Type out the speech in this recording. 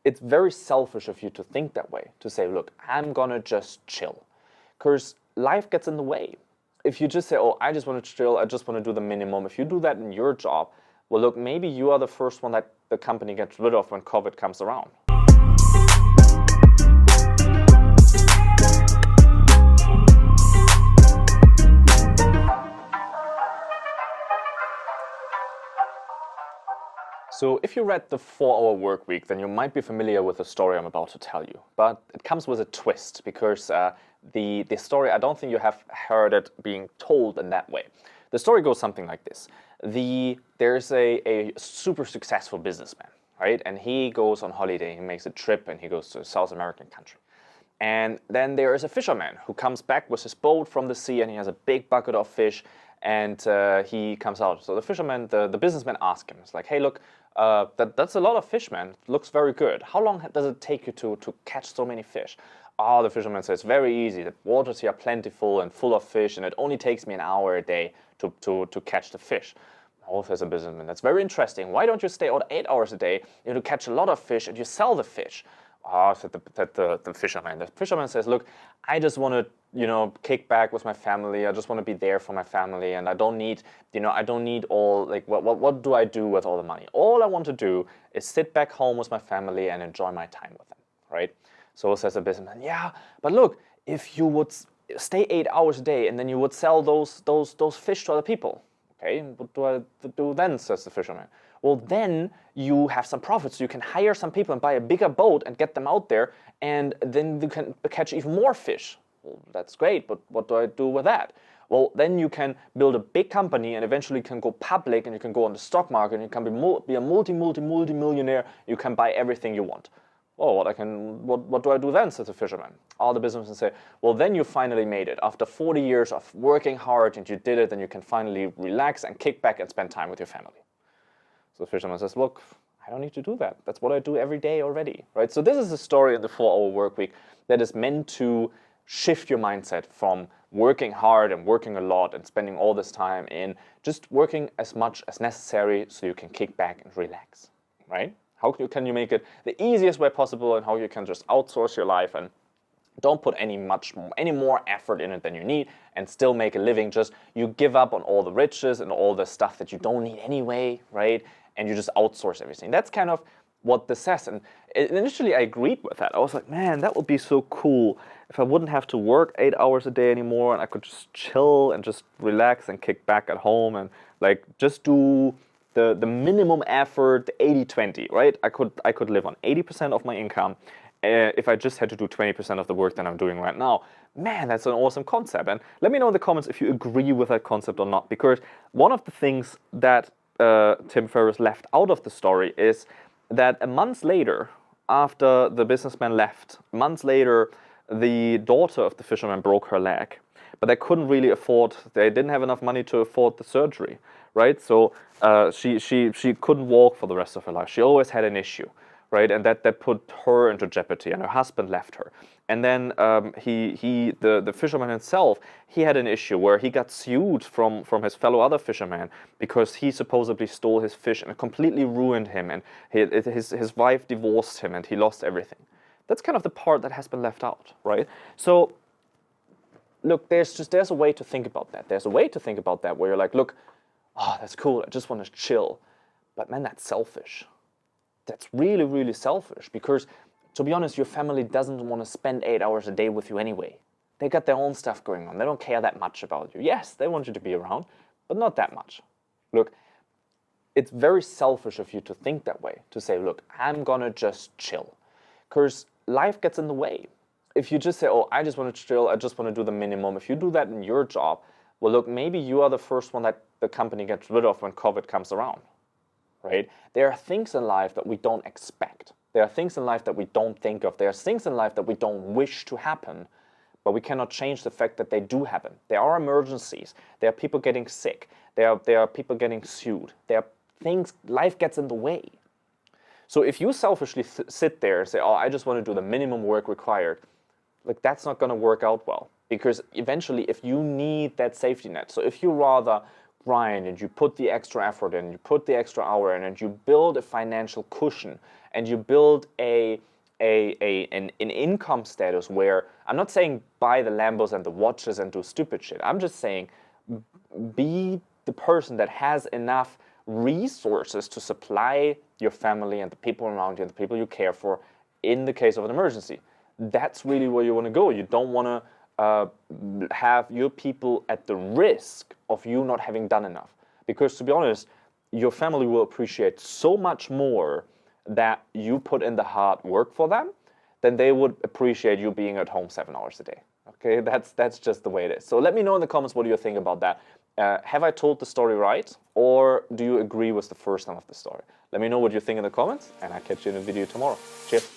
it's very selfish of you to think that way, to say, look, I'm gonna just chill. Because life gets in the way. If you just say, oh, I just want to chill, I just want to do the minimum, if you do that in your job, well, look, maybe you are the first one that the company gets rid of when COVID comes around. So if you read the 4-Hour Workweek, then you might be familiar with the story I'm about to tell you. But it comes with a twist, because the story, I don't think you have heard it being told in that way. The story goes something like this. There's a super successful businessman, right? And he goes on holiday, he makes a trip, and he goes to a South American country. And then there is a fisherman who comes back with his boat from the sea, and he has a big bucket of fish, and he comes out. So the fisherman, the businessman asks him, it's like, hey, look, that's a lot of fish, man. It looks very good. How long does it take you to catch so many fish? The fisherman says, very easy. The waters here are plentiful and full of fish, and it only takes me an hour a day to catch the fish. Says a businessman, that's very interesting. Why don't you stay out 8 hours a day, to catch a lot of fish, and you sell the fish? Said the fisherman. The fisherman says, look, I just want to, kick back with my family. I just want to be there for my family, and I don't need all, like, what do I do with all the money? All I want to do is sit back home with my family and enjoy my time with them, right? So says the businessman, yeah, but look, if you would stay 8 hours a day and then you would sell those fish to other people, okay, what do I do then, says the fisherman. Well, then you have some profits. So you can hire some people and buy a bigger boat and get them out there, and then you can catch even more fish. Well, that's great, but what do I do with that? Well, then you can build a big company and eventually can go public, and you can go on the stock market, and you can be a multi-millionaire. You can buy everything you want. Oh, what do I do then, says the fisherman. All the businessmen say, well, then you finally made it. After 40 years of working hard and you did it, then you can finally relax and kick back and spend time with your family. So the fisherman says, look, I don't need to do that. That's what I do every day already, right? So this is a story in the 4-Hour Workweek that is meant to shift your mindset from working hard and working a lot and spending all this time in just working as much as necessary so you can kick back and relax, right? How can you make it the easiest way possible, and how you can just outsource your life and don't put any more effort in it than you need and still make a living. Just you give up on all the riches and all the stuff that you don't need anyway, right? And you just outsource everything. That's kind of what this says. And initially I agreed with that. I was like, man, that would be so cool if I wouldn't have to work 8 hours a day anymore, and I could just chill and just relax and kick back at home and like just do the minimum effort, the 80-20, right? I could live on 80% of my income if I just had to do 20% of the work that I'm doing right now. Man, that's an awesome concept. And let me know in the comments if you agree with that concept or not, because one of the things that Tim Ferriss left out of the story is that a month later, after the businessman left, months later, the daughter of the fisherman broke her leg. But they didn't have enough money to afford the surgery, right? So she couldn't walk for the rest of her life. She always had an issue, right? And that put her into jeopardy, and her husband left her. And then the fisherman himself, he had an issue where he got sued from his fellow other fishermen because he supposedly stole his fish, and it completely ruined him, and his wife divorced him, and he lost everything. That's kind of the part that has been left out, right? So look, there's a way to think about that. There's a way to think about that where you're like, look, that's cool, I just want to chill. But man, that's selfish. That's really, really selfish, because to be honest, your family doesn't want to spend 8 hours a day with you anyway. They got their own stuff going on. They don't care that much about you. Yes, they want you to be around, but not that much. Look, it's very selfish of you to think that way, to say, look, I'm gonna just chill. Because life gets in the way. If you just say, oh, I just want to chill, I just want to do the minimum, if you do that in your job, well, look, maybe you are the first one that the company gets rid of when COVID comes around, right? There are things in life that we don't expect. There are things in life that we don't think of. There are things in life that we don't wish to happen, but we cannot change the fact that they do happen. There are emergencies. There are people getting sick. There are people getting sued. There are things, life gets in the way. So if you selfishly sit there and say, oh, I just want to do the minimum work required, like that's not going to work out well. Because eventually, if you need that safety net, so if you rather grind and you put the extra effort in, you put the extra hour in, and you build a financial cushion, and you build an income status where, I'm not saying buy the Lambos and the watches and do stupid shit. I'm just saying be the person that has enough resources to supply your family and the people around you and the people you care for in the case of an emergency. That's really where you want to go. You don't want to have your people at the risk of you not having done enough. Because to be honest, your family will appreciate so much more that you put in the hard work for them than they would appreciate you being at home 7 hours a day. Okay, that's just the way it is. So let me know in the comments what do you think about that. Have I told the story right, or do you agree with the first half of the story? Let me know what you think in the comments, and I'll catch you in a video tomorrow. Cheers.